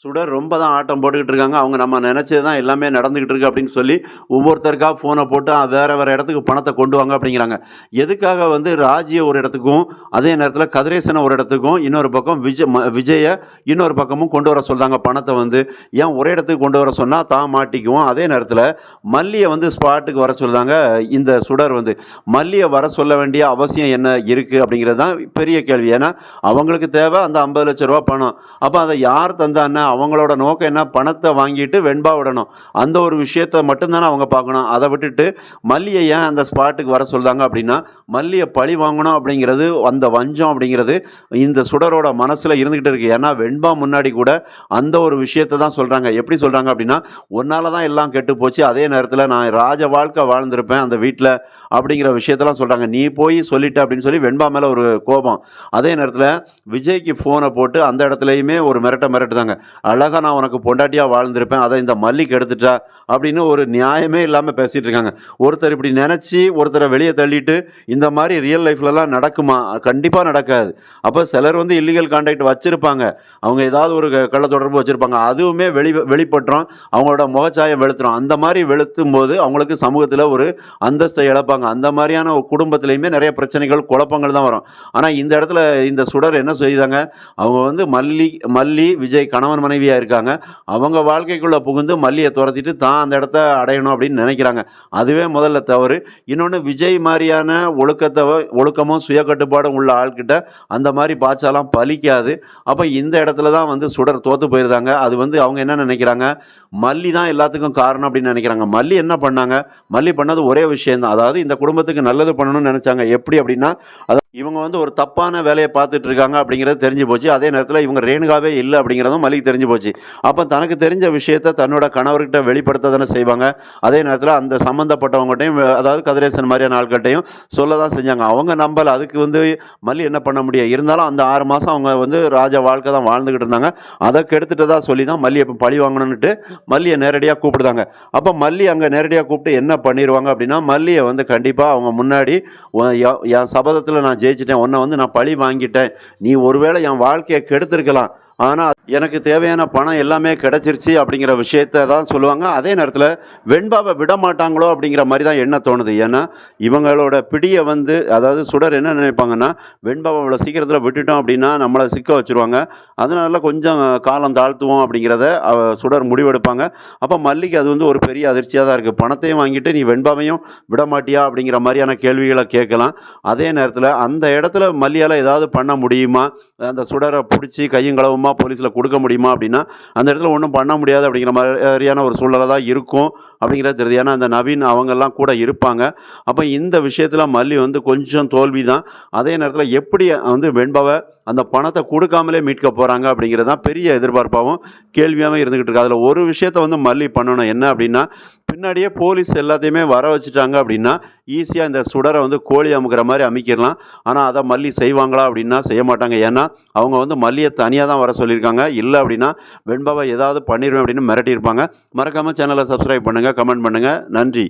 சுடர் ரொம்ப தான் ஆட்டம் போட்டுக்கிட்டு இருக்காங்க. அவங்க நம்ம நெனச்சது தான் எல்லாமே நடந்துகிட்டு இருக்கு அப்படின்னு சொல்லி, ஒவ்வொருத்தருக்கா ஃபோன போட்டு வேற வேற இடத்துக்கு பணத்த கொண்டு வாங்க அப்படிங்கிறாங்க. எதுக்காக வந்து ராஜிய ஒரு இடத்துக்கும், அதே நேரத்தில கதிரேசன ஒரு இடத்துக்கும், இன்னொரு பக்கம் விஜய இன்னொரு பக்கமும் கொண்டு வர சொல்றாங்க பணத்த வந்து. ஏன் ஒரே இடத்துக்கு கொண்டு வர சொன்னா தான் மாட்டிக்குவோம். அதே நேரத்தில மல்லிய வந்து ஸ்பாட்டுக்கு வர சொல்றாங்க இந்த சுடர் வந்து. மல்லிய வர சொல்ல வேண்டிய அவசியம் என்ன இருக்கு அப்படிங்கிறது தான் பெரிய கேள்வி. ஏன்னா, அவங்களுக்கு தேவை அந்த ரூ. 50,00,000 பணம். அப்ப அத யார் தந்தான்னா அவங்களோட நோக்கம் என்ன? பணத்த வாங்கிட்டு வெண்பா விடணும். அந்த ஒரு விஷயத்த மட்டும் தானே அவங்க பார்க்கணும். அத விட்டுட்டு மல்லிய ஏன் அந்த ஸ்பாட்டுக்கு வர சொல்றாங்க அப்படின்னா, மல்லிய பழி வாங்கணும் அப்படிங்கிறது, அந்த வஞ்சம் அப்படிங்கிறது இந்த சுடரோட மனசுல இருந்துகிட்டு இருக்கு. ஏன்னா வெண்பா முன்னாடி கூட அந்த ஒரு விஷயத்த தான் சொல்றாங்க. எப்படி சொல்றாங்க அப்படின்னா, "உன்னால தான் எல்லாம் கெட்டு போச்சு. அதே நேரத்தில நான் ராஜ வாழ்க்கை வாழ்ந்திருப்பேன் அந்த வீட்ல." அப்படிங்கிற விஷயத்தலாம் சொல்றாங்க. "நீ போய் சொல்லிட்ட." அப்படின்னு சொல்லி வெண்பா மேல ஒரு கோபம். அதே நேரத்தில விஜய்க்கு ஃபோன போட்டு அந்த இடத்துலயுமே ஒரு மிரட்டுதாங்க. அழகா நான் உனக்கு பொண்டாட்டியா வாழ்ந்திருப்பேன். அத இந்த மல்லி கெடுத்துட்டா அப்படின்னு ஒரு நியாயமே இல்லாம பேசிட்டு இருக்காங்க. ஒருத்தர் இப்படி நெனச்சு ஒருத்தர வெளிய தள்ளிட்டு இந்த மாரி ரியல் லைஃப்லலாம் நடக்குமா? கண்டிப்பா நடக்காது. அப்ப சிலர் வந்து இல்லீகல் கான்டாக்ட் வச்சிருப்பாங்க. அவங்க ஏதாவது ஒரு கள்ள தொடர்பு வச்சிருப்பாங்க. அதுவுமே வெளிப்பட்டுரும். அவங்களோட முகச்சாயம் வெளுத்துரும். அந்த மாரி வெளுத்தும்போது அவங்களுக்கு சமூகத்துல ஒரு அந்தஸ்தை இழப்பாங்க. அந்த மாரியான ஒரு குடும்பத்திலயுமே நெறைய பிரச்சனைகள், குழப்பங்கள் தான் வரும். ஆனா இந்த இடத்துல இந்த சுடர் என்ன செய்தாங்க? அவங்க வந்து மல்லி, விஜய் கணவன் மனைவியா இருக்காங்க. அவங்க வாழ்க்கைக்குள்ள புகுந்து மல்லிய தொரத்திட்டு தான் அந்த இடத்த அடையணும் அப்படின்னு நினைக்கிறாங்க. அதுவே முதல்ல தவறு. இன்னொன்னு விஜய் மாரியான ஒழுக்கமும் சுய கட்டுப்பாடும் உள்ள ஆள்கிட்ட அந்த மாரி பாய்ச்சாலாம் பலிக்காது. அப்ப இந்த இடத்துல தான் வந்து சுடர் தோத்து போயிருந்தாங்க. அது வந்து அவங்க என்ன நினைக்கிறாங்க? மல்லி தான் எல்லாத்துக்கும் காரணம் அப்படின்னு நினைக்கிறாங்க. மல்லி என்ன பண்ணாங்க? மல்லி பண்ணது ஒரே விஷயம் தான். அதாவது இந்த குடும்பத்துக்கு நல்லது பண்ணணும்னு நினைச்சாங்க. எப்படி அப்படின்னா, இவங்க வந்து ஒரு தப்பான வேலைய பார்த்துட்டு இருக்காங்க அப்படிங்கிறது தெரிஞ்சு போச்சு. அதே நேரத்தில இவங்க ரேணுகாவே இல்ல அப்படிங்கிறதும் மல்லிக்கு தெரிஞ்சு போச்சு. அப்ப தனக்கு தெரிஞ்ச விஷயத்த தன்னோட கணவர்கிட்ட வெளிப்படுத்த தானே செய்வாங்க. அதே நேரத்தில அந்த சம்மந்தப்பட்டவங்கட்டயும் அதாவது கதிரேசன் மாரியான ஆட்கள்ட்டயும் சொல்ல தான் செஞ்சாங்க. அவங்க நம்பல. அதுக்கு வந்து மல்லி என்ன பண்ண முடியும்? இருந்தாலும் அந்த 6 மாசம் அவங்க வந்து ராஜ வாழ்க்கை தான் வாழ்ந்துகிட்டு இருந்தாங்க. அத கெடுத்துட்டதா சொல்லி தான் மல்லிய இப்ப பழி வாங்கணும்னுட்டு மல்லிய நேரடியா கூப்பிடுதாங்க. அப்ப மல்லி அங்க நேரடியா கூப்பிட்டு என்ன பண்ணிருவாங்க அப்படின்னா, மல்லிய வந்து கண்டிப்பா அவங்க முன்னாடி என் சபதத்தில நான் ஜெயிச்சுட்டேன். உன்ன வந்து நான் பழி வாங்கிட்டேன். நீ ஒருவேளை என் வாழ்க்கைய கெடுத்திருக்கலாம். ஆனா, எனக்கு தேவையான பணம் எல்லாமே கிடைச்சிருச்சு அப்படிங்கிற விஷயத்த தான் சொல்லுவாங்க. அதே நேரத்தில வெண்பாவ விடமாட்டாங்களோ அப்படிங்கிற மாரி தான் எண்ண தோணுது. ஏன்னா, இவங்களோட பிடிய வந்து அதாவது சுடர் என்ன நினைப்பாங்கன்னா, வெண்பாவ இவ்வளோ சீக்கிரத்தில விட்டுட்டோம் அப்படின்னா, நம்மள சிக்க வச்சுருவாங்க. அதனால கொஞ்சம் காலம் தாழ்த்துவோம் அப்படிங்கிறத சுடர் முடிவெடுப்பாங்க. அப்ப மல்லிக்கு அது வந்து ஒரு பெரிய அதிர்ச்சியா தான் இருக்கு. பணத்தையும் வாங்கிட்டு நீ வெண்பாவையும் விடமாட்டியா? அப்படிங்கிற மாரியான கேள்விகள கேட்கலாம். அதே நேரத்தில அந்த இடத்துல மல்லியால ஏதாவது பண்ண முடியுமா? அந்த சுடர புடிச்சு கையும் களவுமா போலீஸ்ல குடுக்க முடியுமா அப்படின்னா, அந்த இடத்துல ஒண்ணும் பண்ண முடியாது அப்படிங்கிற மாரியான ஒரு சூழ்நிலை தான் இருக்கும் அப்படிங்கிறது தெரியுது. ஏன்னா, அந்த நவீன் அவங்கலாம் கூட இருப்பாங்க. அப்ப இந்த விஷயத்துல மல்லி வந்து கொஞ்சம் தோல்வி தான். அதே நேரத்துல எப்படி வந்து வெண்பாவ அந்த பணத்த குடுக்காமலே மீட்க போறாங்க அப்படிங்கிறது தான் பெரிய எதிர்பார்ப்பாவும், கேள்வியாவும் இருந்துகிட்டு இருக்கு. அதுல ஒரு விஷயத்த வந்து மல்லி பண்ணணும். என்ன அப்படின்னா, பின்னாடியே போலீஸ் எல்லாத்தையுமே வர வச்சுட்டாங்க அப்படின்னா, ஈஸியா இந்த சுடர வந்து கோழி அமுக்குற மாரி அமிக்கிரலாம். ஆனா, அத மல்லி செய்வாங்களா அப்படின்னா, செய்ய மாட்டாங்க. ஏன்னா, அவங்க வந்து மல்லிய தனியா தான் வர சொல்லியிருக்காங்க. இல்ல அப்படின்னா, வெண்பாவ ஏதாவது பண்ணிருவேன் அப்படின்னு மிரட்டியிருப்பாங்க. மறக்காம சேனல சப்ஸ்கிரைப் பண்ணுங்க, கமெண்ட் பண்ணுங்க. நன்றி.